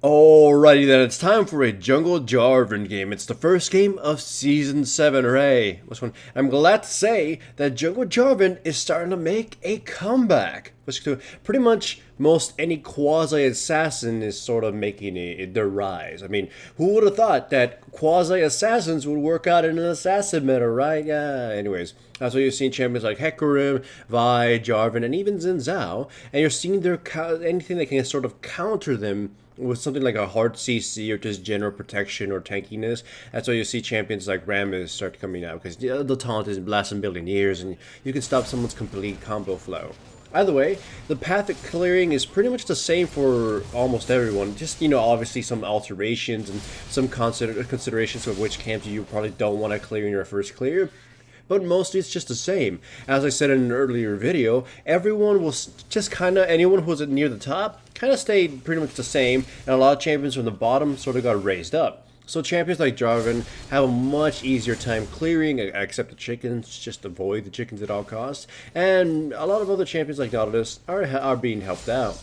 Alrighty then, it's time for a Jungle Jarvan game. It's the first game of Season 7, hooray! Which one? I'm glad to say that Jungle Jarvan is starting to make a comeback. Pretty much most any quasi-assassin is sort of making their rise. I mean, who would have thought that quasi-assassins would work out in an assassin meta, right? Yeah, anyways. That's why you're seeing champions like Hecarim, Vi, Jarvan, and even Xin Zhao, and you're seeing their anything that can sort of counter them with something like a hard CC or just general protection or tankiness. That's why you see champions like Rammus start coming out, because the taunt is last a billion years and you can stop someone's complete combo flow. Either way, the path of clearing is pretty much the same for almost everyone. Just, obviously some alterations and some considerations of which camps you probably don't want to clear in your first clear. But mostly it's just the same. As I said in an earlier video, everyone will just anyone who was near the top, kind of stayed pretty much the same, and a lot of champions from the bottom sort of got raised up. So champions like Jarvan have a much easier time clearing, except the chickens, just avoid the chickens at all costs, and a lot of other champions like Nautilus are being helped out.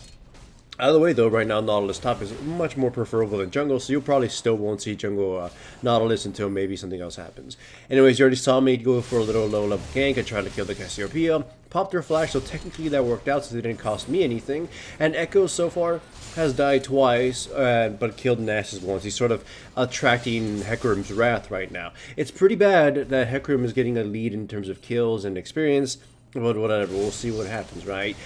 Either way though, right now Nautilus top is much more preferable than jungle, so you probably still won't see jungle Nautilus until maybe something else happens. Anyways, you already saw me go for a little low level gank and try to kill the Cassiopeia. Popped her flash, so technically that worked out since it didn't cost me anything. And Echo so far has died twice, but killed Nasus once. He's sort of attracting Hecarim's wrath right now. It's pretty bad that Hecarim is getting a lead in terms of kills and experience. But whatever, we'll see what happens, right?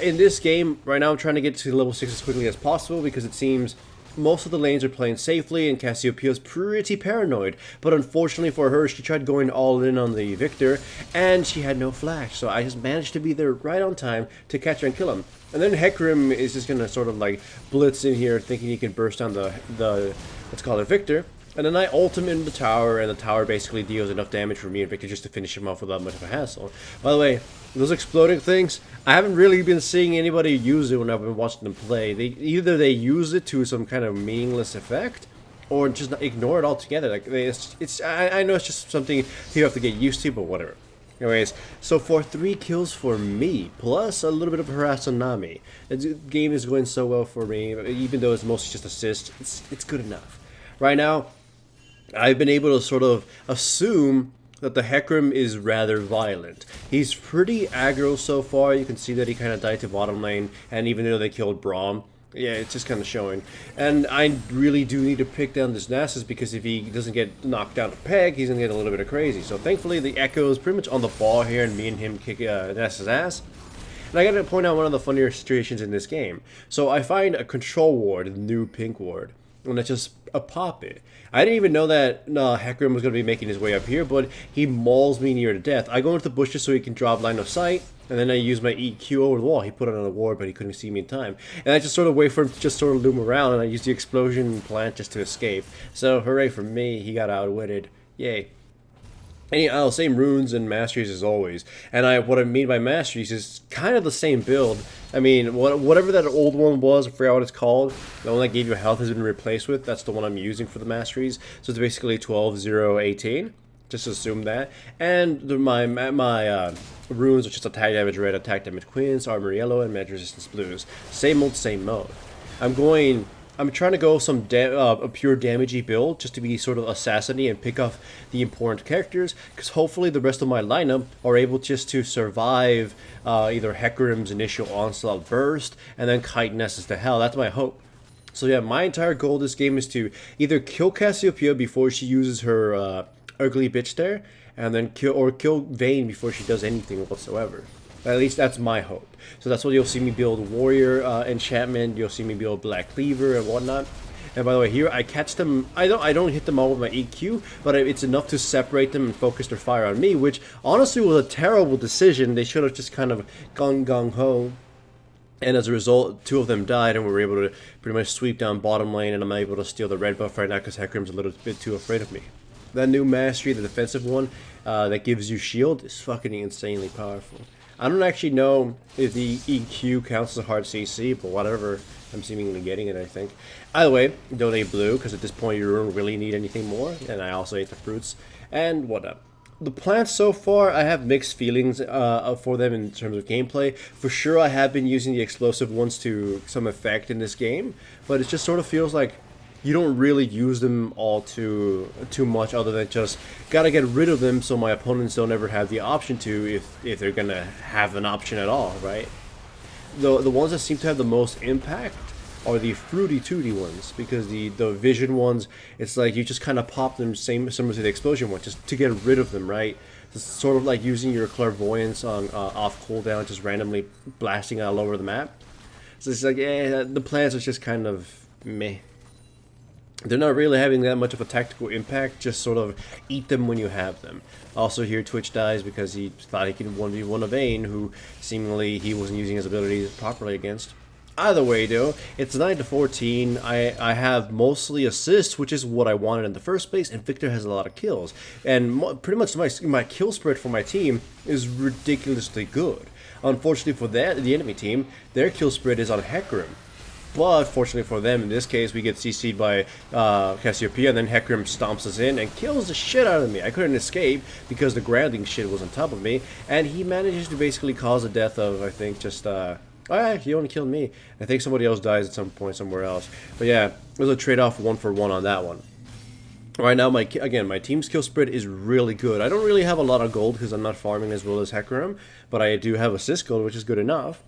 In this game, right now I'm trying to get to level 6 as quickly as possible because it seems most of the lanes are playing safely and Cassiopeia's pretty paranoid. But unfortunately for her, she tried going all in on the Victor and she had no flash. So I just managed to be there right on time to catch her and kill him. And then Hecarim is just going to sort of like blitz in here thinking he can burst down the let's call it Victor. And then I ult him in the tower, and the tower basically deals enough damage for me and Victor just to finish him off without much of a hassle. By the way, those exploding things, I haven't really been seeing anybody use it when I've been watching them play. Either they use it to some kind of meaningless effect, or just ignore it altogether. Like I know it's just something you have to get used to, but whatever. Anyways, so for 3 kills for me, plus a little bit of harass on Nami. The game is going so well for me, even though it's mostly just assist, it's good enough. Right now, I've been able to sort of assume that the Hecarim is rather violent. He's pretty aggro so far. You can see that he kind of died to bottom lane, and even though they killed Braum, yeah, it's just kind of showing. And I really do need to pick down this Nasus because if he doesn't get knocked down a peg, he's going to get a little bit of crazy. So thankfully the Echo is pretty much on the ball here, and me and him kick Nasus' ass. And I gotta point out one of the funnier situations in this game. So I find a control ward, the new pink ward, and I just pop it. I didn't even know that Hecarim was going to be making his way up here, but he mauls me near to death. I go into the bushes so he can drop line of sight, and then I use my EQ over the wall. He put it on the ward, but he couldn't see me in time. And I just sort of wait for him to just sort of loom around, and I use the explosion plant just to escape. So hooray for me, he got outwitted. Yay. Same runes and masteries as always. And what I mean by masteries is kind of the same build. I mean, whatever that old one was, I forgot what it's called. The one that gave you health has been replaced with. That's the one I'm using for the masteries. So it's basically 12, 0, 18. Just assume that. And my runes are just attack damage red, attack damage queens, armor yellow, and magic resistance blues. Same old, same mode. I'm trying to go some a pure damagey build just to be sort of assassin-y and pick off the important characters, because hopefully the rest of my lineup are able just to survive either Hecarim's initial onslaught burst and then kite Nessus to hell. That's my hope. So yeah, my entire goal this game is to either kill Cassiopeia before she uses her ugly bitch there, and then kill Vayne before she does anything whatsoever. At least that's my hope. So that's what you'll see me build Warrior enchantment. You'll see me build Black Cleaver and whatnot. And by the way, here I catch them. I don't hit them all with my EQ, but it's enough to separate them and focus their fire on me, which honestly was a terrible decision. They should have just kind of gone gung ho. And as a result, 2 of them died, and we were able to pretty much sweep down bottom lane. And I'm able to steal the red buff right now because Hecarim's a little bit too afraid of me. That new mastery, the defensive one, that gives you shield, is fucking insanely powerful. I don't actually know if the EQ counts as a hard CC, but whatever. I'm seemingly getting it, I think. Either way, donate blue, because at this point you don't really need anything more. And I also ate the fruits. And whatnot. The plants so far, I have mixed feelings for them in terms of gameplay. For sure, I have been using the explosive ones to some effect in this game, but it just sort of feels like you don't really use them all too much, other than just gotta get rid of them so my opponents don't ever have the option to, if they're gonna have an option at all, right? The ones that seem to have the most impact are the fruity tooty ones, because the vision ones, it's like you just kind of pop them similar to the explosion one, just to get rid of them, right? It's sort of like using your clairvoyance on off cooldown, just randomly blasting all over the map. So it's like, yeah, the plans are just kind of meh. They're not really having that much of a tactical impact, just sort of eat them when you have them. Also here Twitch dies because he thought he could 1v1 a Vayne, who seemingly he wasn't using his abilities properly against. Either way though, it's 9 to 14. I have mostly assists, which is what I wanted in the first place, and Victor has a lot of kills. And pretty much my kill spread for my team is ridiculously good. Unfortunately for the enemy team, their kill spread is on Hecarim. But fortunately for them, in this case, we get CC'd by Cassiopeia, and then Hecarim stomps us in and kills the shit out of me. I couldn't escape because the grounding shit was on top of me, and he manages to basically cause the death of, I think, just, he only killed me. I think somebody else dies at some point somewhere else. But yeah, it was a trade-off 1-for-1 on that one. Right now, my team's kill spread is really good. I don't really have a lot of gold because I'm not farming as well as Hecarim, but I do have assist gold, which is good enough.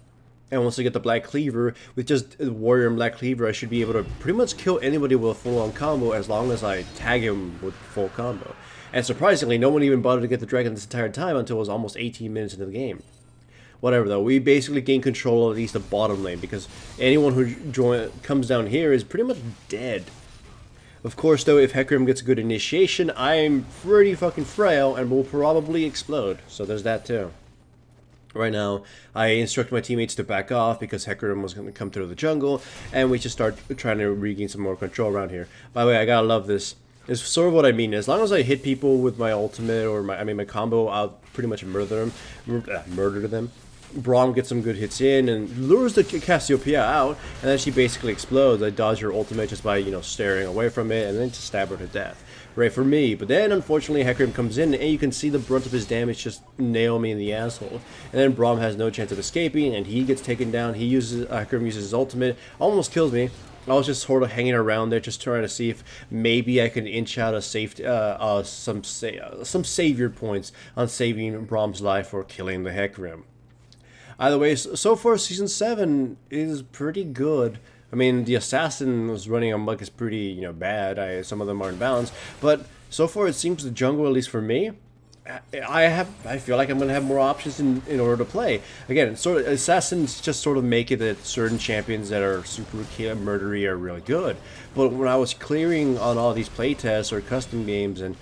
And once I get the Black Cleaver, with just Warrior and Black Cleaver, I should be able to pretty much kill anybody with a full-on combo as long as I tag him with full combo. And surprisingly, no one even bothered to get the dragon this entire time until it was almost 18 minutes into the game. Whatever though, we basically gain control of at least the bottom lane, because anyone who comes down here is pretty much dead. Of course though, if Hecarim gets a good initiation, I'm pretty fucking frail and will probably explode, so there's that too. Right now, I instruct my teammates to back off because Hecarim was going to come through the jungle, and we just start trying to regain some more control around here. By the way, I gotta love this. It's sort of what I mean. As long as I hit people with my ultimate or my combo, I'll pretty much murder them. Braum gets some good hits in and lures the Cassiopeia out, and then she basically explodes. I dodge her ultimate just by, staring away from it, and then just stab her to death. Right for me. But then, unfortunately, Hecarim comes in, and you can see the brunt of his damage just nail me in the asshole. And then Braum has no chance of escaping, and he gets taken down. Hecarim uses his ultimate, almost kills me. I was just sort of hanging around there, just trying to see if maybe I can inch out a some savior points on saving Braum's life or killing the Hecarim. Either way, so far Season 7 is pretty good. I mean, the assassin was running amok is pretty, bad. Some of them are in balance, but so far it seems the jungle, at least for me, I feel like I'm gonna have more options in order to play. Again, sort of assassins just sort of make it that certain champions that are super murdery are really good. But when I was clearing on all these playtests or custom games and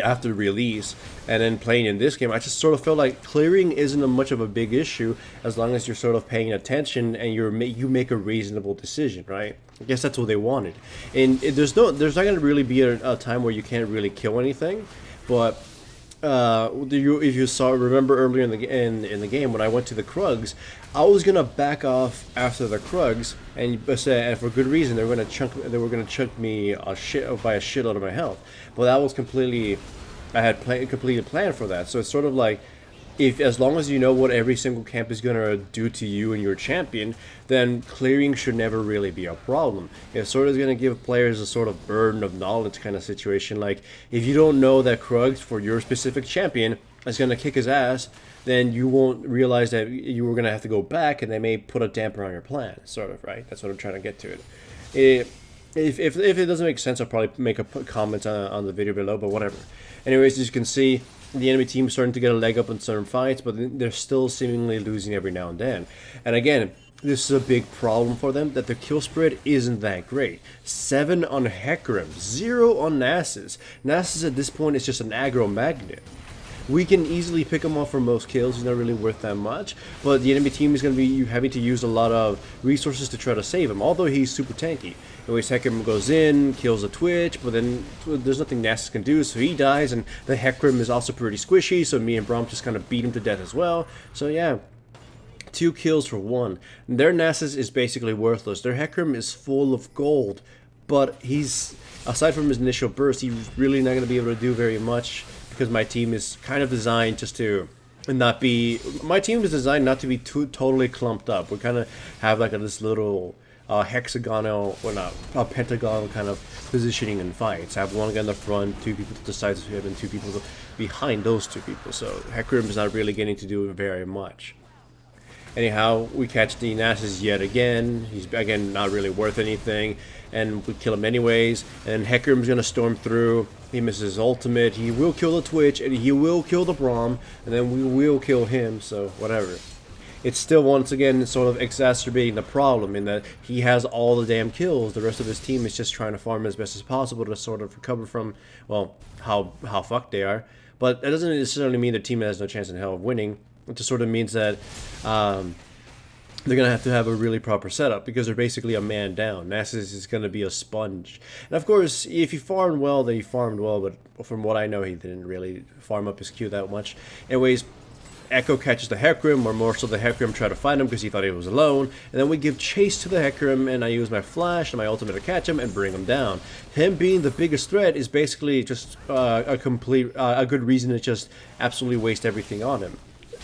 after release and then playing in this game, I just sort of felt like clearing isn't much of a big issue as long as you're sort of paying attention and you make a reasonable decision, right? I guess that's what they wanted. And there's not going to really be a time where you can't really kill anything, but if you remember earlier in the game when I went to the Krugs, I was gonna back off after the Krugs, and for good reason. They were gonna chunk me by a shitload of my health. But that was completely, I had completed plan for that. So it's sort of like, as long as you know what every single camp is gonna do to you and your champion, then clearing should never really be a problem. It sort of is gonna give players a sort of burden of knowledge kind of situation. Like, if you don't know that Krugs for your specific champion is gonna kick his ass, then you won't realize that you were gonna have to go back, and they may put a damper on your plan. Sort of, right? That's what I'm trying to get to it. If it doesn't make sense, I'll probably make a comment on the video below. But whatever. Anyways, as you can see, the enemy team is starting to get a leg up in certain fights, but they're still seemingly losing every now and then. And again, this is a big problem for them, that their kill spread isn't that great. 7 on Hecarim, 0 on Nasus. Nasus at this point is just an aggro magnet. We can easily pick him off for most kills. He's not really worth that much, but the enemy team is going to be having to use a lot of resources to try to save him, although he's super tanky. Anyways, Hecarim goes in, kills a Twitch, but then there's nothing Nasus can do, so he dies, and the Hecarim is also pretty squishy, so me and Braum just kind of beat him to death as well. So yeah, 2 kills for 1. Their Nasus is basically worthless. Their Hecarim is full of gold, but he's, aside from his initial burst, he's really not going to be able to do very much because my team is kind of designed just to not be. My team is designed not to be too totally clumped up. We kind of have like this little hexagonal, or not, a pentagonal kind of positioning in fights. I have one guy in the front, two people to the sides of him, and two people behind those two people. So Hecarim is not really getting to do very much. Anyhow, we catch the Nasus yet again. He's again not really worth anything, and we kill him anyways. And Hecarim's gonna storm through. He misses his ultimate. He will kill the Twitch, and he will kill the Braum, and then we will kill him. So whatever. It's still once again sort of exacerbating the problem in that he has all the damn kills. The rest of his team is just trying to farm as best as possible to sort of recover from, well, how fucked they are. But that doesn't necessarily mean the team has no chance in hell of winning. It just sort of means that they're going to have a really proper setup because they're basically a man down. Nasus is going to be a sponge. And of course, if he farmed well, then he farmed well, but from what I know, he didn't really farm up his Q that much. Anyways, Echo catches the Hecarim, or more so the Hecarim try to find him because he thought he was alone, and then we give chase to the Hecarim, and I use my flash and my ultimate to catch him and bring him down. Him being the biggest threat is basically just a good reason to just absolutely waste everything on him.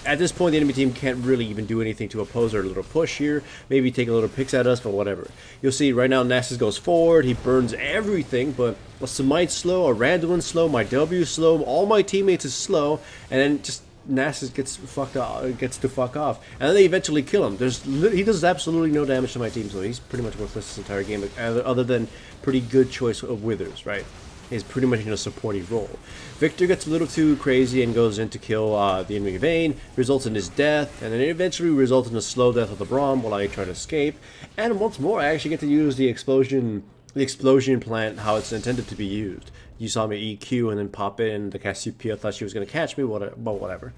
At this point, the enemy team can't really even do anything to oppose our little push here. Maybe take a little picks at us, but whatever. You'll see right now Nasus goes forward. He burns everything, but a Smite's slow, a Randuin's slow, my W's slow, all my teammates is slow, and then just Nasus gets to fuck off, and then they eventually kill him. He does absolutely no damage to my team, so he's pretty much worthless this entire game, other than pretty good choice of Withers, right? He's pretty much in a supporting role. Victor gets a little too crazy and goes in to kill the enemy Vayne, results in his death, and then it eventually results in a slow death of the Braum while I try to escape. And once more, I actually get to use the explosion plant how it's intended to be used. You saw me EQ and then pop in. The Cassiopeia thought she was going to catch me, but whatever.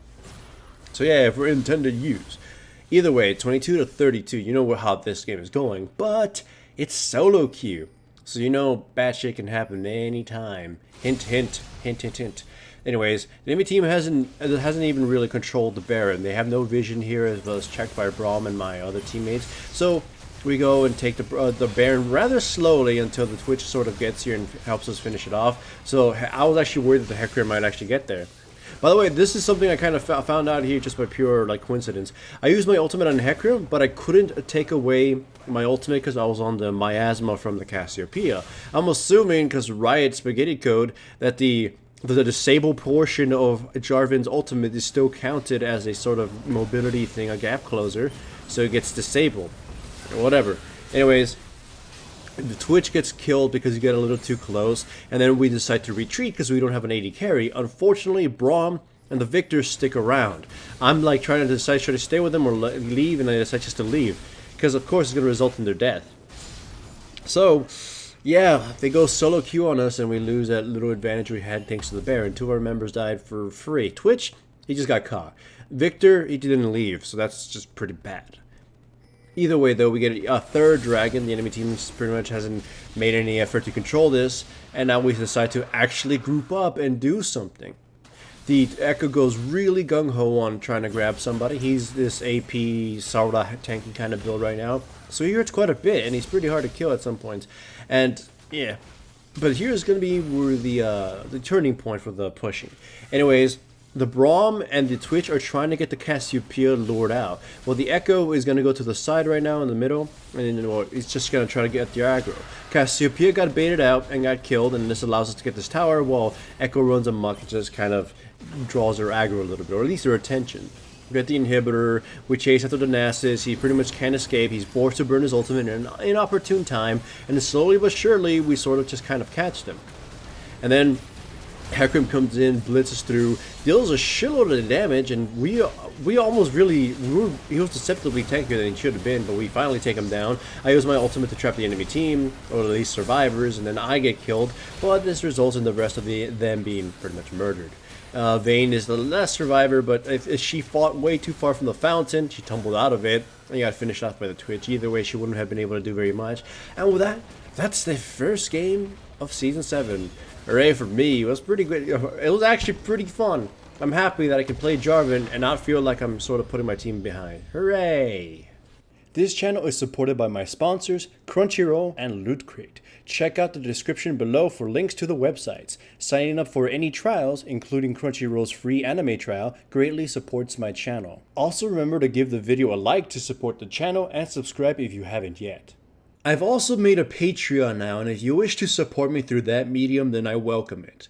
So yeah, for intended use. Either way, 22 to 32, you know how this game is going, but it's solo queue. So you know bad shit can happen anytime. Hint, hint, hint, hint, hint. Anyways, the enemy team hasn't even really controlled the Baron. They have no vision here, as well as checked by Braum and my other teammates. So we go and take the Baron rather slowly until the Twitch sort of gets here and helps us finish it off. So I was actually worried that the Hecarim might actually get there. By the way, this is something I kind of found out here just by pure coincidence. I used my ultimate on Hecarim, but I couldn't take away my ultimate because I was on the miasma from the Cassiopeia. I'm assuming, because Riot Spaghetti Code, that the disable portion of Jarvan's ultimate is still counted as a sort of mobility thing, a gap closer, so it gets disabled. Whatever. Anyways, the Twitch gets killed because you get a little too close, and then we decide to retreat because we don't have an AD carry. Unfortunately, Braum and the Victor stick around. I'm like trying to decide should I stay with them or leave, and I decide just to leave because of course it's going to result in their death. So yeah, they go solo queue on us and we lose that little advantage we had thanks to the Baron. Two of our members died for free. Twitch, he just got caught. Victor, he didn't leave, so that's just pretty bad. Either way, though, we get a third dragon. The enemy team pretty much hasn't made any effort to control this, and now we decide to actually group up and do something. The Echo goes really gung-ho on trying to grab somebody. He's this AP, Sarda tanky kind of build right now, so he hurts quite a bit, and he's pretty hard to kill at some points. And, yeah, but here's going to be where the turning point for the pushing. Anyways, the Braum and the Twitch are trying to get the Cassiopeia lured out. Well, the Echo is going to go to the side right now in the middle, and then it's just going to try to get the aggro. Cassiopeia got baited out and got killed, and this allows us to get this tower, while Echo runs amok and just kind of draws her aggro a little bit, or at least her attention. We get the inhibitor, we chase after the Nasus, he pretty much can't escape, he's forced to burn his ultimate in an inopportune time, and then slowly but surely we sort of just kind of catch them. And then Hecarim comes in, blitzes through, deals a shitload of damage, and we almost really, he was deceptively tankier than he should have been, but we finally take him down. I use my ultimate to trap the enemy team, or at least survivors, and then I get killed, but this results in the rest of them being pretty much murdered. Vayne is the last survivor, but if she fought way too far from the fountain, she tumbled out of it, and got finished off by the Twitch. Either way, she wouldn't have been able to do very much. And with that, that's the first game of Season 7. Hooray for me. It was pretty good. It was actually pretty fun. I'm happy that I can play Jarvan and not feel like I'm sort of putting my team behind. Hooray! This channel is supported by my sponsors, Crunchyroll and Loot Crate. Check out the description below for links to the websites. Signing up for any trials, including Crunchyroll's free anime trial, greatly supports my channel. Also remember to give the video a like to support the channel and subscribe if you haven't yet. I've also made a Patreon now, and if you wish to support me through that medium, then I welcome it.